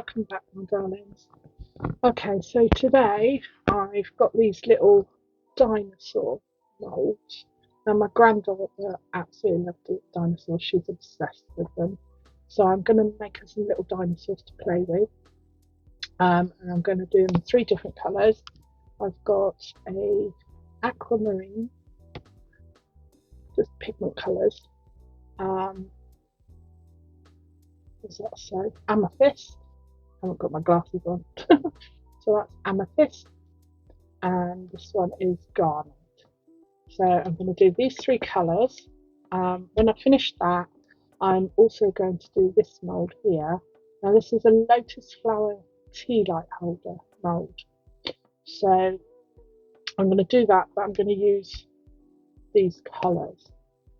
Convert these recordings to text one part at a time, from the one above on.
welcome back, my darlings. Okay, so today I've got these little dinosaur molds. Now, my granddaughter absolutely loved dinosaurs, she's obsessed with them. So, I'm going to make her some little dinosaurs to play with, and I'm going to do them in 3 different colours. I've got a aquamarine, just pigment colours. Is that so? Amethyst. I haven't got my glasses on. So that's amethyst, and this one is garnet. So I'm going to do these 3 colours. When I finish that, I'm also going to do this mould here. Now this is a Lotus Tealight Holder mould. So I'm going to do that, but I'm going to use these colours.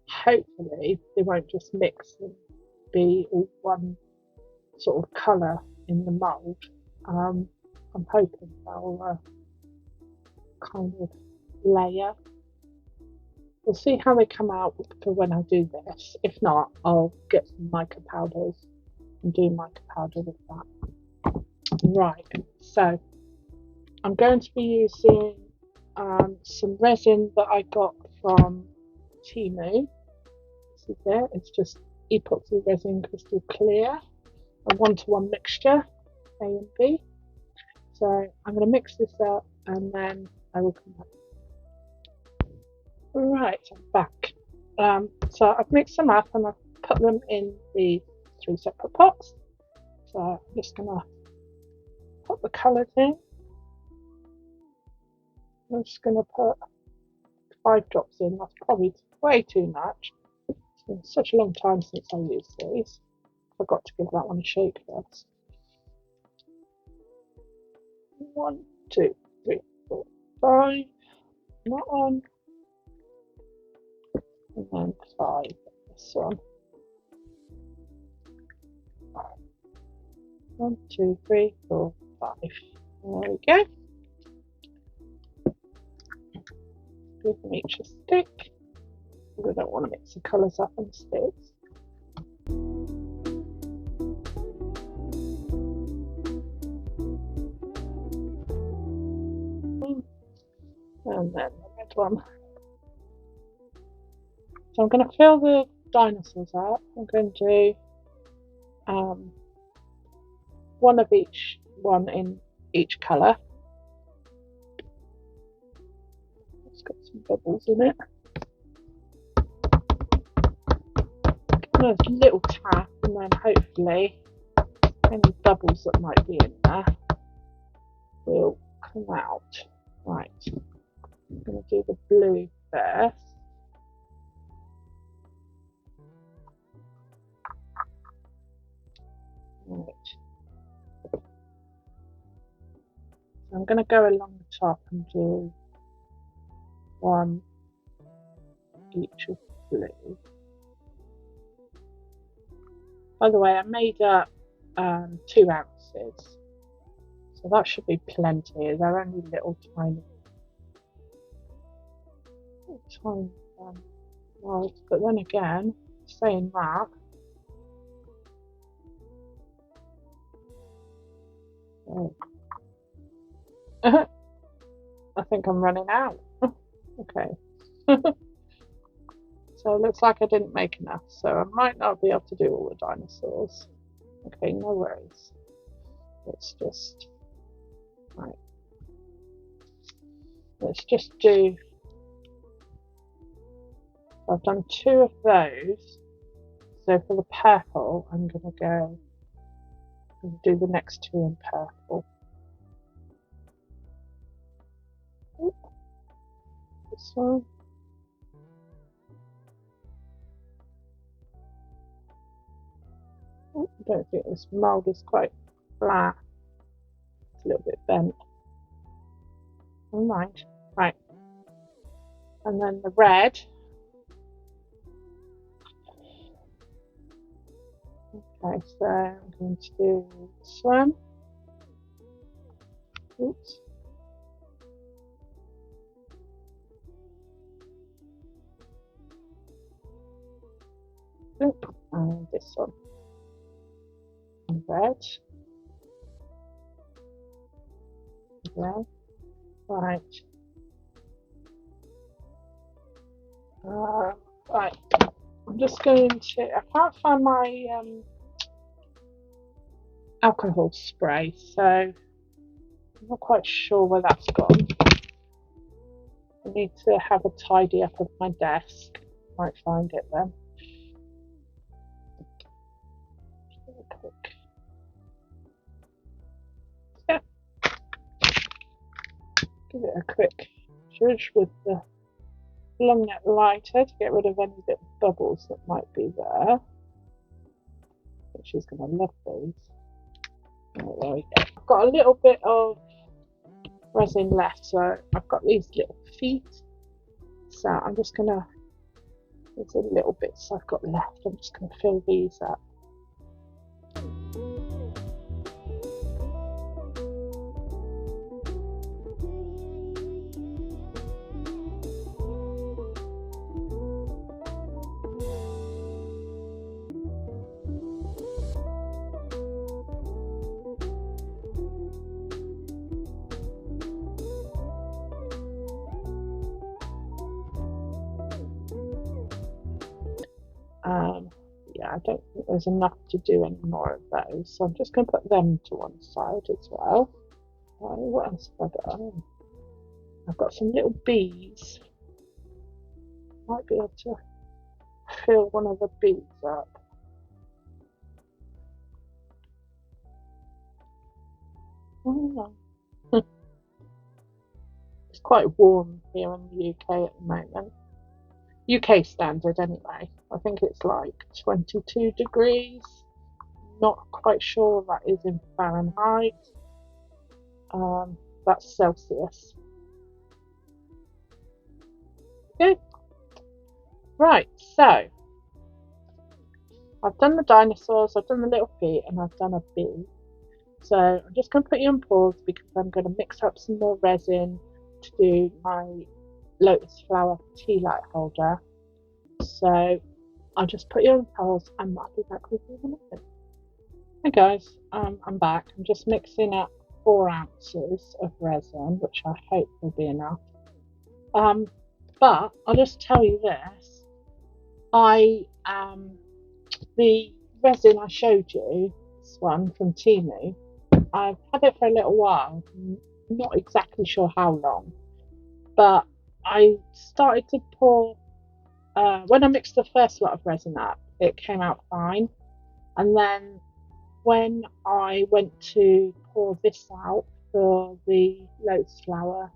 Hopefully they won't just mix and be all one sort of colour in the mould. I'm hoping they'll kind of layer. We'll see how they come out for when I do this. If not, I'll get some mica powders and do mica powder with that. Right, so I'm going to be using some resin that I got from Temu. This is it. It's just epoxy resin crystal clear, a 1-to-1 mixture, A and B. So I'm going to mix this up and then I will come back. Right, I'm back. So I've mixed them up and I've put them in the 3 separate pots. So I'm just going to put the colours in. I'm just going to put 5 drops in. That's probably way too much. It's been such a long time since I used these. Forgot to give that one a shake first. 1, 2, 3, 4, 5. That one. And then 5. This one. 1, 2, 3, 4, 5. There we go. Give them each a stick. We don't want to mix the colours up on sticks. And then the red one. So I'm going to fill the dinosaurs up. I'm going to do one of each one in each colour. It's got some bubbles in it. There's a little tap, and then hopefully any bubbles that might be in there will come out. Right, I'm going to do the blue first. Right. So I'm going to go along the top and do 1 each of blue. By the way, I made up 2 ounces, so that should be plenty. They're only little tiny molds, but then again, saying that, I think I'm running out. Okay. So it looks like I didn't make enough, so I might not be able to do all the dinosaurs. Okay, no worries. Let's just do. I've done 2 of those. So for the purple, I'm gonna go and do the next 2 in purple. This one. I don't think this mould is quite flat. It's a little bit bent. Alright, right. And then the red. Okay, so I'm going to do this one. Oops. And this one. And red. Yeah. Right. Right. I'm just going to. I can't find my alcohol spray, so I'm not quite sure where that's gone. I need to have a tidy up of my desk. Might find it then. Yeah. Give it a quick zhuzh with the long neck lighter to get rid of any bit of bubbles that might be there. But she's going to love these. Oh, there we go. I've got a little bit of resin left, so I've got these little feet. So I'm just going to, there's a little bits I've got left. I'm just going to fill these up. Yeah, I don't think there's enough to do any more of those, so I'm just going to put them to one side as well. What else have I got? I've got some little bees. Might be able to fill one of the bees up. Oh, it's quite warm here in the UK at the moment. UK standard anyway. I think it's like 22 degrees. Not quite sure that is in Fahrenheit. That's Celsius. Okay. Right, so I've done the dinosaurs, I've done the little feet, and I've done a bee. So I'm just going to put you on pause because I'm going to mix up some more resin to do my Lotus Flower Tealight Holder. So I'll just put you on pause and I'll be back with you in a minute. Hey guys, I'm back. I'm just mixing up 4 ounces of resin, which I hope will be enough. But I'll just tell you this. The resin I showed you, this one from Temu, I've had it for a little while. I'm not exactly sure how long, but I started to pour, when I mixed the first lot of resin up, it came out fine. And then when I went to pour this out for the Lotus Flower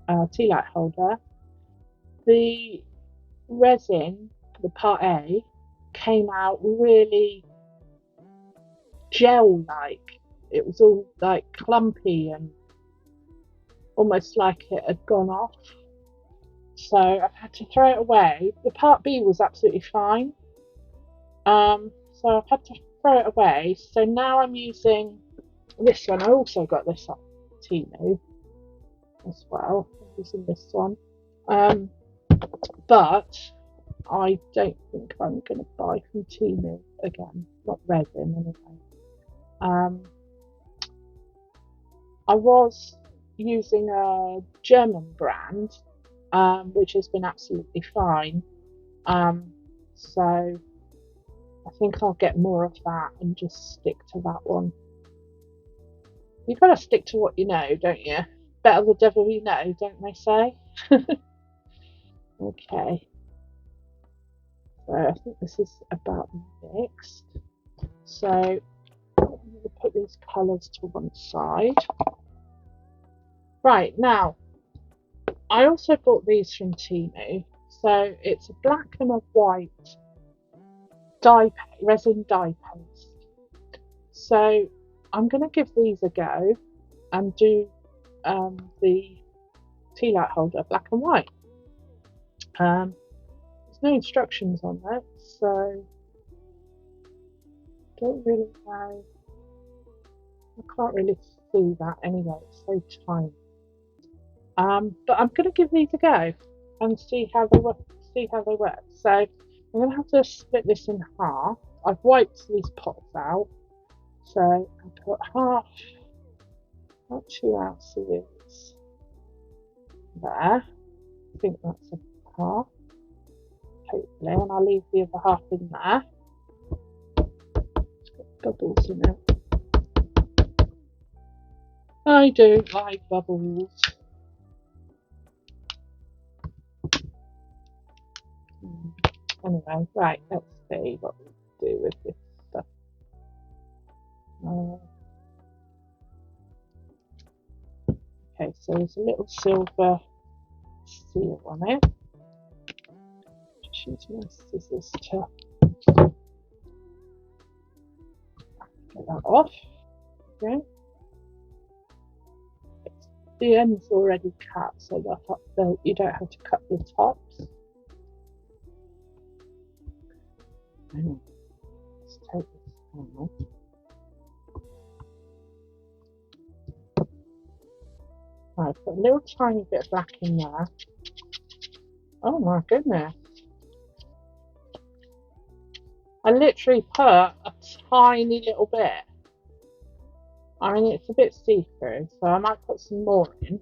Tealight Holder, the resin, the part A, came out really gel-like. It was all like clumpy and almost like it had gone off. So I've had to throw it away. The part B was absolutely fine. So I've had to throw it away. So now I'm using this one. I also got this off Temu as well. I'm using this one. But I don't think I'm going to buy from Temu again. Not resin anyway. I was using a German brand, which has been absolutely fine. So I think I'll get more of that and just stick to that one. You've got to stick to what you know, don't you? Better the devil you know, don't they say? Okay. So I think this is about mixed. So I'm going to put these colours to one side. Right, now I also bought these from Temu. So it's a black and a white resin dye paste. So I'm going to give these a go and do the Tealight Holder black and white. There's no instructions on that, so don't really know. I can't really see that anyway. It's so tiny. But I'm going to give these a go and see how they work. So I'm going to have to split this in half. I've wiped these pots out, so I put half, about 2 ounces there. I think that's a half, hopefully, and I'll leave the other half in there. It's got bubbles in it. I don't like bubbles. Anyway, right, let's see what we do with this stuff. Okay, so there's a little silver seal on it. Just use my scissors to get that off. Okay. The end's already cut, so that you don't have to cut the tops. Let's take this out. Right, put a little tiny bit of black in there. Oh my goodness. I literally put a tiny little bit. I mean, it's a bit see-through, so I might put some more in.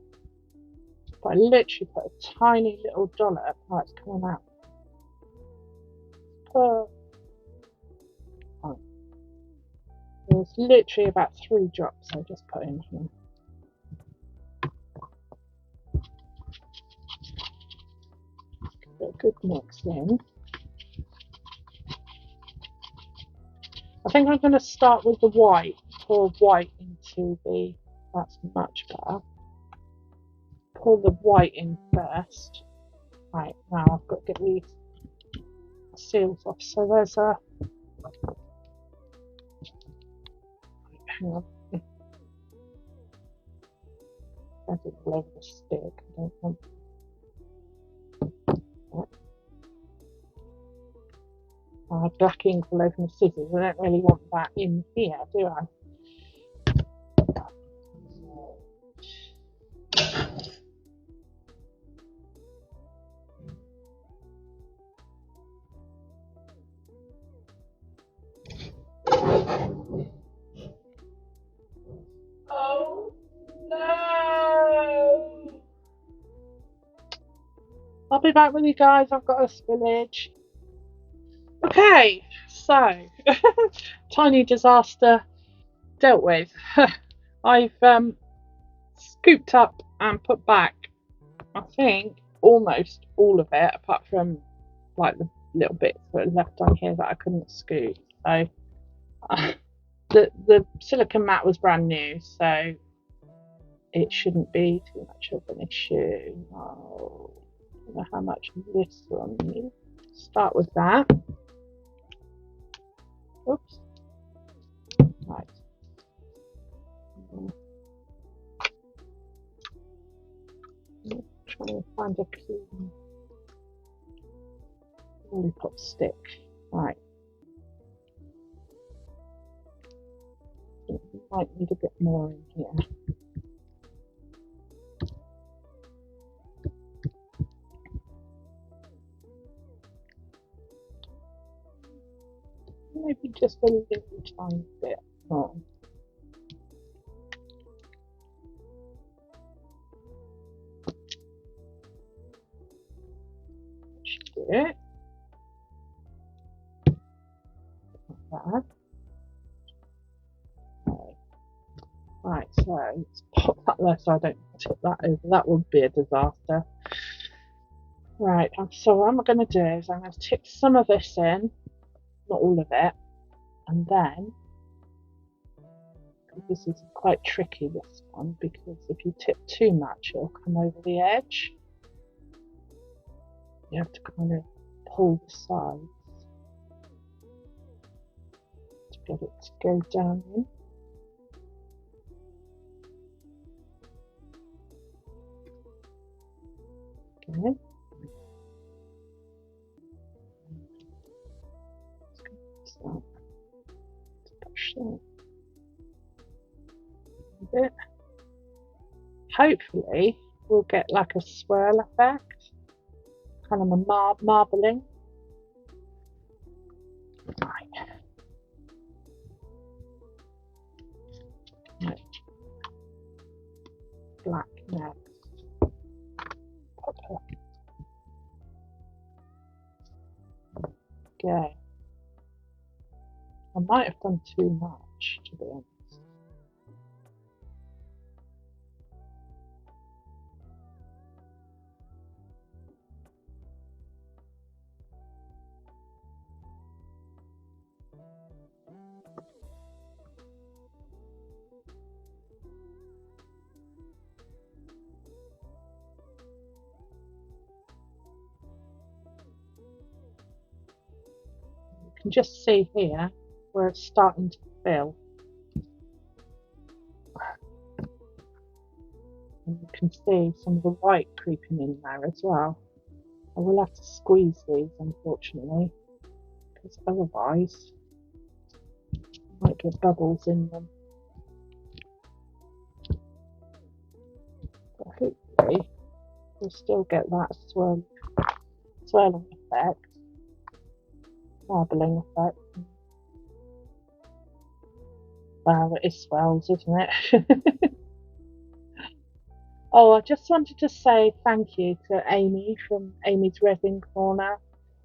But I literally put a tiny little dollop. Oh, it's coming out. There's literally about 3 drops I just put in here. Get a good mix in. I think I'm going to start with the white. Pour white into the. That's much better. Pour the white in first. Right, now I've got to get these seals off. So there's a. Hang on. There's it all over the stick. I don't want. I have black ink all over my scissors. I don't really want that in here, do I? Oh no! I'll be back with you guys. I've got a spillage. Okay, so tiny disaster dealt with. I've scooped up and put back, I think, almost all of it, apart from like the little bits that are left on here that I couldn't scoop. So the silicone mat was brand new, so it shouldn't be too much of an issue. Oh, I don't know how much of this one needs. Start with that. Oops. Right. I'm trying to find a clean lollipop stick. Right. We might need a bit more in here. Maybe just a little tiny bit more. Should do it. Like that. Okay. Right, so let's pop that there so I don't tip that over. That would be a disaster. Right, so what I'm going to do is I'm going to tip some of this in, not all of it, and then this is quite tricky, this one, because if you tip too much it'll come over the edge. You have to kind of pull the sides to get it to go down in. Okay. So, push that a bit. Hopefully we'll get like a swirl effect, kind of a marbling. Right. Black next. Okay. I might have done too much, to be honest. You can just see here where it's starting to fill. And you can see some of the white creeping in there as well. I will have to squeeze these, unfortunately, because otherwise I might get bubbles in them. But hopefully we'll still get that swirling effect, marbling effect. Wow, it is swells, isn't it? Oh, I just wanted to say thank you to Amy from Amy's Resin Corner.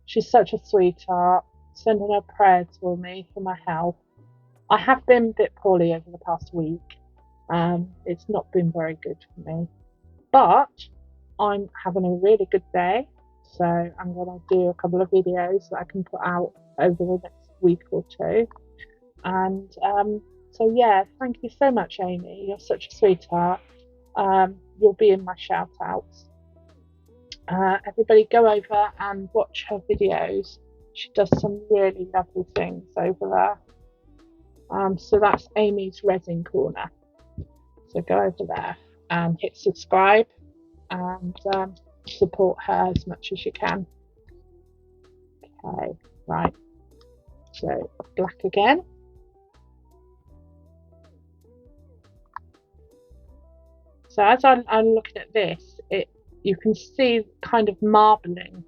She's such a sweetheart, sending her prayers for me for my health. I have been a bit poorly over the past week. It's not been very good for me, but I'm having a really good day. So I'm going to do a couple of videos that I can put out over the next week or two. And so yeah, thank you so much, Amy. You're such a sweetheart. You'll be in my shout outs. Everybody go over and watch her videos. She does some really lovely things over there. So that's Amy's Resin Corner. So go over there and hit subscribe and support her as much as you can. Okay, right. So black again. So as I'm looking at this, you can see kind of marbling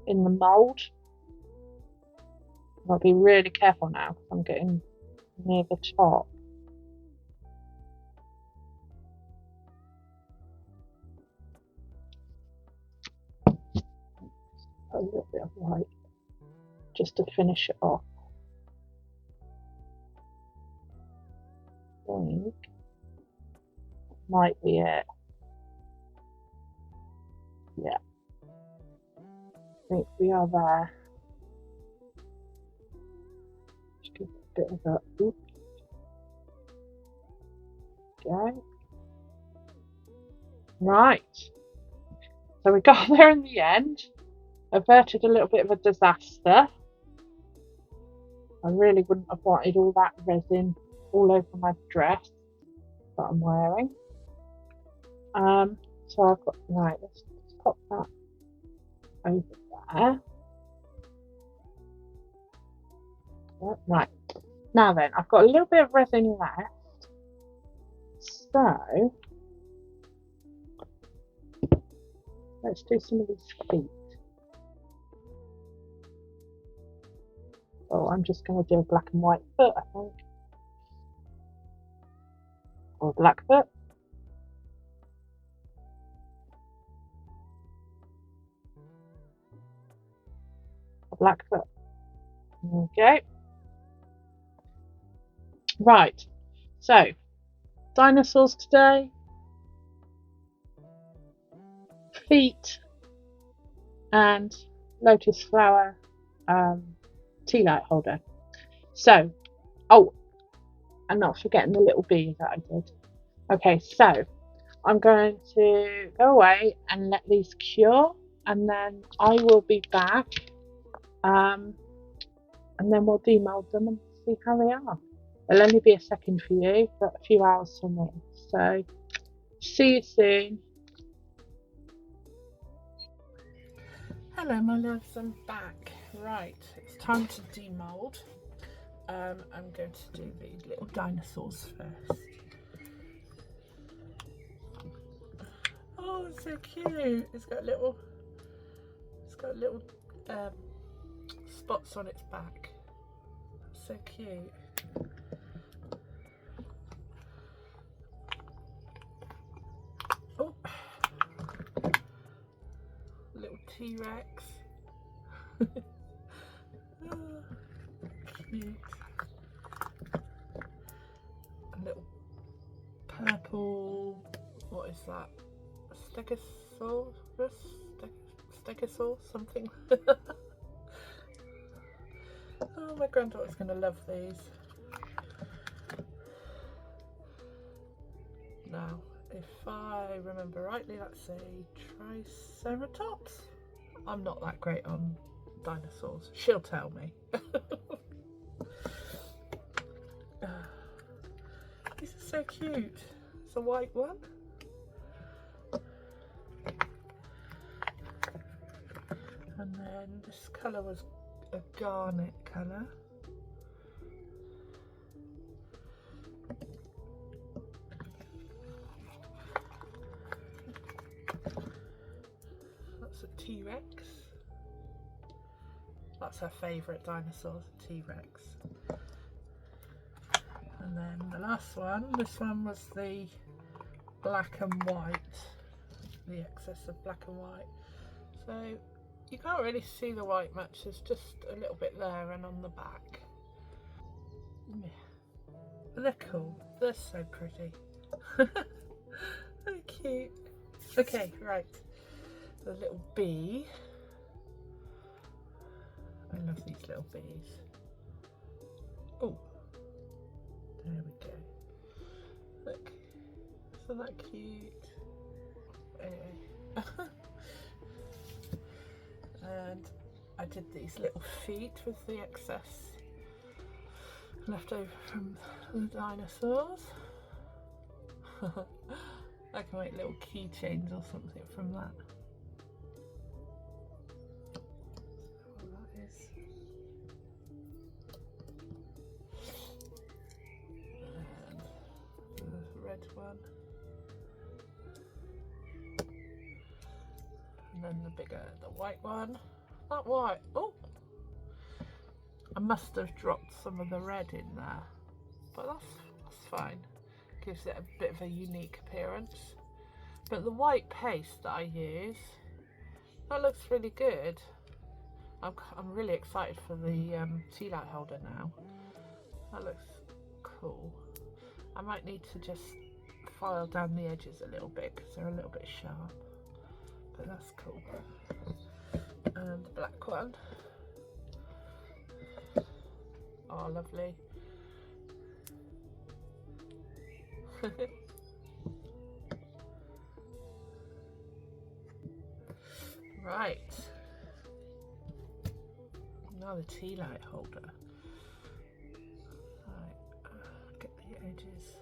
in the mould. I'll be really careful now because I'm getting near the top. A little bit of white just to finish it off. I think might be it. Yeah, I think we are there. Just give it a bit of a oop. Okay. Right. So we got there in the end. Averted a little bit of a disaster. I really wouldn't have wanted all that resin all over my dress that I'm wearing. So I've got, right, let's pop that over there. Right, now then, I've got a little bit of resin left. So let's do some of these feet. Oh, I'm just going to do a black and white foot, I think. Or a black foot. A black foot. Okay. Right. So, dinosaurs today. Feet. And lotus flower tealight holder. So, oh, and not forgetting the little bee that I did. Okay, so I'm going to go away and let these cure, and then I will be back, and then we'll demold them and see how they are. It'll only be a second for you, but a few hours for me. So, see you soon. Hello, my loves, I'm back. Right, it's time to demold. I'm going to do the little dinosaurs first. Oh, it's so cute. It's got little spots on its back. So cute. Oh, little T-Rex. cute. A little purple, what is that? Stegosaurus, something. Oh, my granddaughter's going to love these. Now, if I remember rightly, that's a Triceratops. I'm not that great on dinosaurs. She'll tell me. These are so cute. It's a white one. And then this colour was a garnet colour. That's a T-Rex. That's her favourite dinosaur, T-Rex. And then the last one, this one was the black and white, the excess of black and white. So you can't really see the white much, there's just a little bit there and on the back. Yeah. They're cool, they're so pretty. They're cute. Okay, right, the little bee. I love these little bees. Oh, there we go. Look, isn't that cute? Anyway. And I did these little feet with the excess left over from the dinosaurs. I can make little keychains or something from that. What that is. And the red one. And then the white one. That white, oh! I must have dropped some of the red in there, but that's fine. Gives it a bit of a unique appearance. But the white paste that I use, that looks really good. I'm really excited for the tea light holder now. That looks cool. I might need to just file down the edges a little bit because they're a little bit sharp. But that's cool. And the black one. Oh, lovely. Right. Now the tea light holder. Right, get the edges.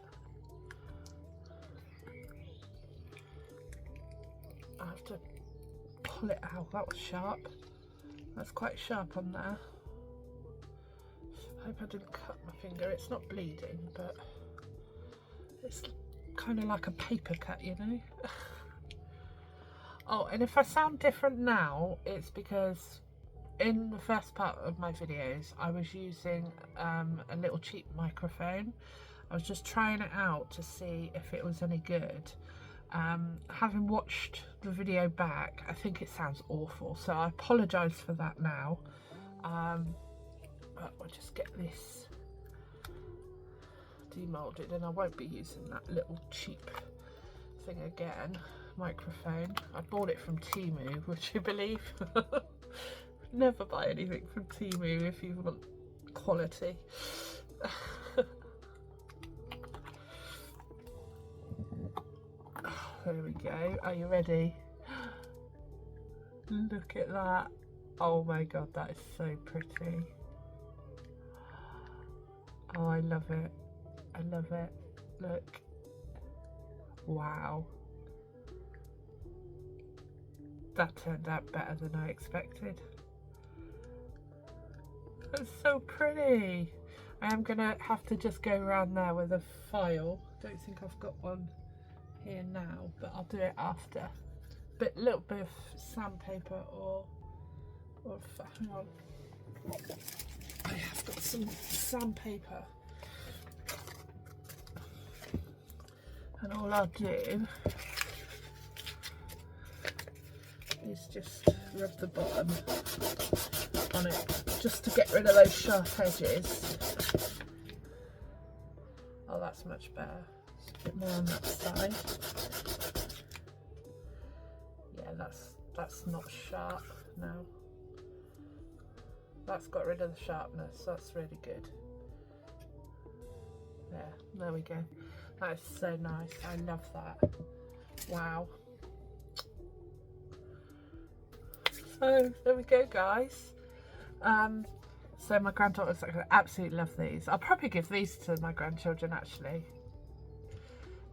I have to pull it out. That was sharp. That's quite sharp on there. I hope I didn't cut my finger. It's not bleeding, but it's kind of like a paper cut, you know. Oh, and if I sound different now, it's because in the first part of my videos I was using a little cheap microphone. I was just trying it out to see if it was any good. Having watched the video back, I think it sounds awful, so I apologise for that now. But we'll just get this demolded, and I won't be using that little cheap thing again. Microphone. I bought it from Temu, would you believe? Never buy anything from Temu if you want quality. There we go. Are you ready? Look at that. Oh my god, that is so pretty. Oh, I love it. I love it. Look. Wow. That turned out better than I expected. That's so pretty. I am gonna have to just go around there with a file. Don't think I've got one here now, but I'll do it after. But a little bit of sandpaper or hang on. I have got some sandpaper. And all I'll do is just rub the bottom on it just to get rid of those sharp edges. Oh, that's much better. It's a bit more on that side. Yeah, that's not sharp now. That's got rid of the sharpness. That's really good. There we go. That is so nice. I love that. Wow. So there we go, guys. So my granddaughters absolutely love these. I'll probably give these to my grandchildren actually.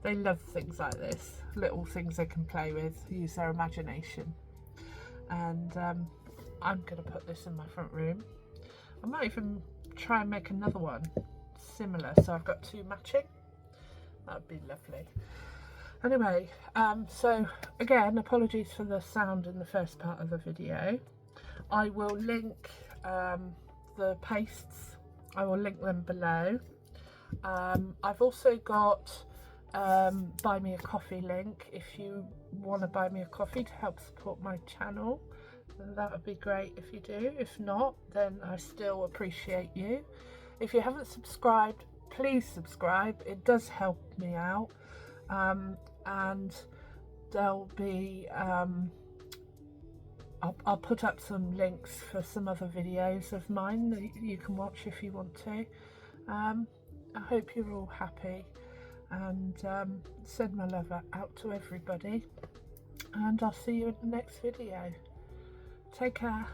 They love things like this, little things they can play with, use their imagination. And I'm going to put this in my front room. I might even try and make another one similar, so I've got two matching. That would be lovely. Anyway, so again, apologies for the sound in the first part of the video. I will link the pastes, I will link them below. I've also got buy me a coffee link if you want to buy me a coffee to help support my channel. That would be great if you do. If not, then I still appreciate you. If you haven't subscribed, please subscribe. It does help me out. And there'll be I'll put up some links for some other videos of mine that you can watch if you want to. I hope you're all happy, and send my love out to everybody, and I'll see you in the next video. Take care.